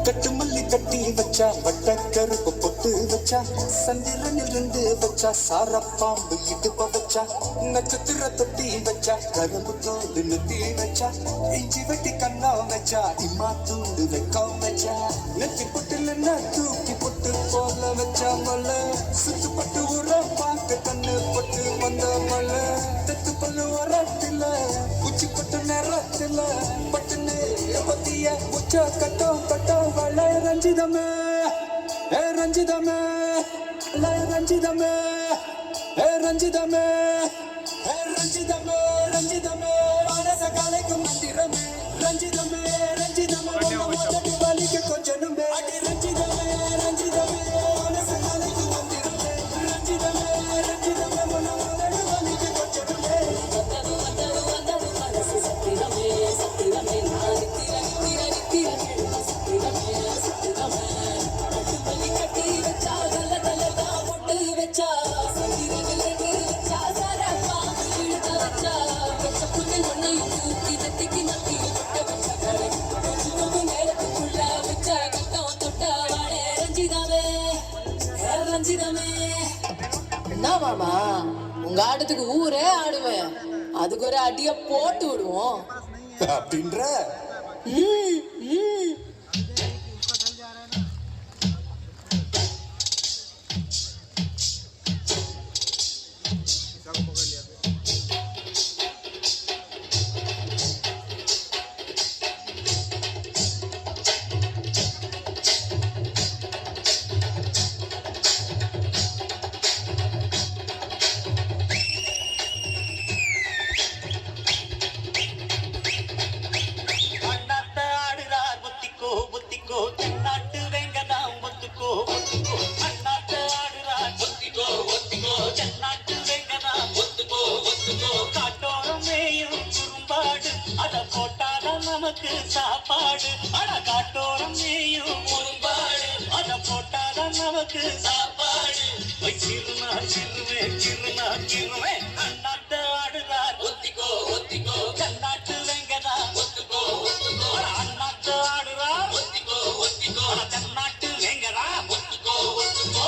கட்டுமல்லி கட்டி வச்சா வட்ட கருப்பு பொட்டு வச்சா சந்திரனில் இருந்து வச்சா சாரப்பாம்பு இடுப்ப வச்சா நட்சத்திர தொட்டி வச்சா கரும்பு தோடு நெத்தி வச்சா இஞ்சி வெட்டி கண்ணா வச்சா இம்மா தூண்டு வெக்கம் வச்சா நெத்தி பொட்டுல தூக்கி பொட்டு போல வச்சா மல்ல சுத்து பட்டு உர பார்க்க கண்ணு பொட்டு வந்த மல்ல தெத்து பல்லு வரத்தில உச்சி பட்டு நேரத்தில பட்டுன்னு பத்திய உச்ச கட்டம் கட்டம் வள ரஞ்சிதமே ஏ ரஞ்சிதமே ரஞ்சிதமே ஏ ரஞ்சிதமே ஏ ரஞ்சிதமே ரஞ்சிதமே மனச கலைக்கும் மந்திரமே ரஞ்சிதமே ரஞ்சிதமே மோதடி வலிக்கு கொஞ்சனுமே அடி ரஞ்சிதமே ரஞ்சிதமே மனச கலைக்கும் மந்திரமே ரஞ்சிதமே ரஞ்சிதமே மோதடி வலிக்கு கொஞ்சனுமே மனசு சத்திரமே சத்திரமே என்ன மாமா உங்க ஆட்டத்துக்கு ஊரே ஆடுவேன், அதுக்கு ஒரு அடிய போட்டு விடுவோம் அப்படின்ற. நமக்கு சாப்பாடு அட காட்டோரம் நீயும் முரும்பாடு அத போட்டாதான் நமக்கு சாப்பாடு சிறுனா சிறுவே சிறுனா சிறுவே அண்ணாட்டு ஆடுறார் ஒத்திக்கோ ஒத்திக்கோ கண்ணாட்டு வெங்கதா ஒத்துக்கோ ஒத்துக்கோ அண்ணாட்டு ஆடுறார் ஒத்திக்கோ ஒத்திக்கோ கண்ணாட்டு வெங்கதா ஒத்துக்கோ ஒத்துக்கோ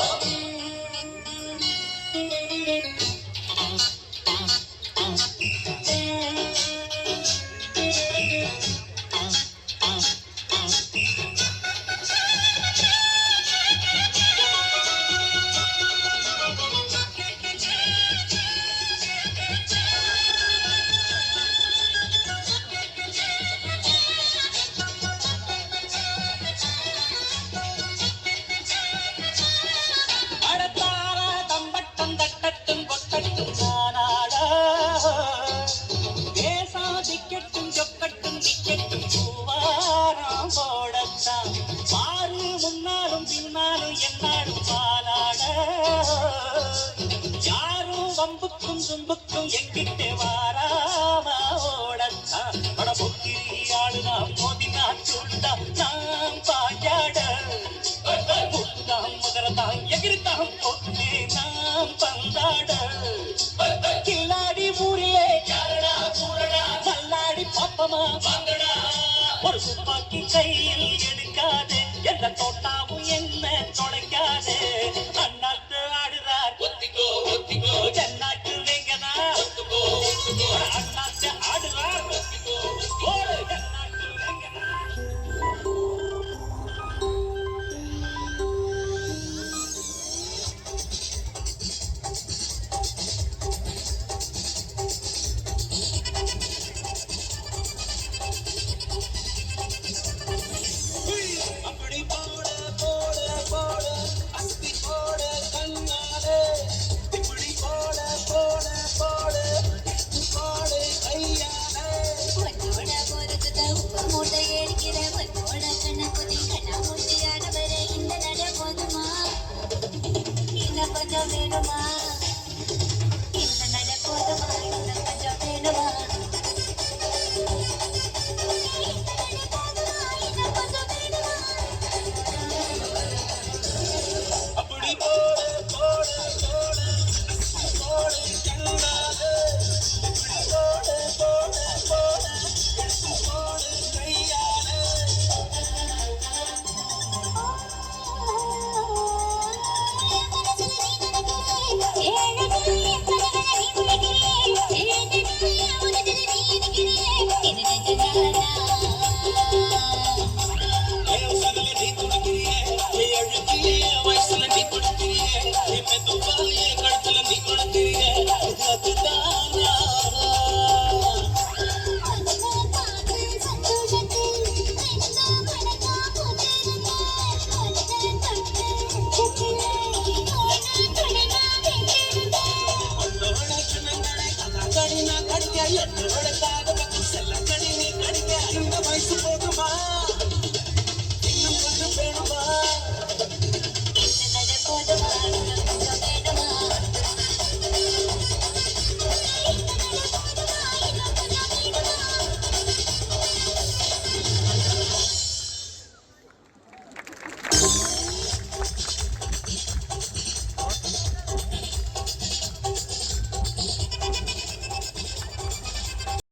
வம்புக்கும் தும்புக்கும் எங்கிட்டே வாராமா ஓடத்தா பட பொக்கிரி ஆடுனா போதினா சொல்லுதா நாம் பாஞ்சாட முதரதான் எகிரித்தான் போட்டு நாம் பந்தாட கில்லாடி ஊரிலே யாரடா கூடடா மல்லாடி பாப்பமா வாங்கடா ஒரு துப்பாக்கி கையில் எடுக்காது எந்த தோட்டாவும் என்ன தொலைக்காது அண்ணாத்து ஆடுறார் ஒத்திக்கோ ஒத்திக்கோ ஜன்னாட்டு வெங்கனா ஒத்துக்கோ ஒத்துக்கோ அண்ணாத்து ஆடுறார் ஒத்திக்கோ ஓடு ஜன்னாட்டு வெங்கனா வேணுமா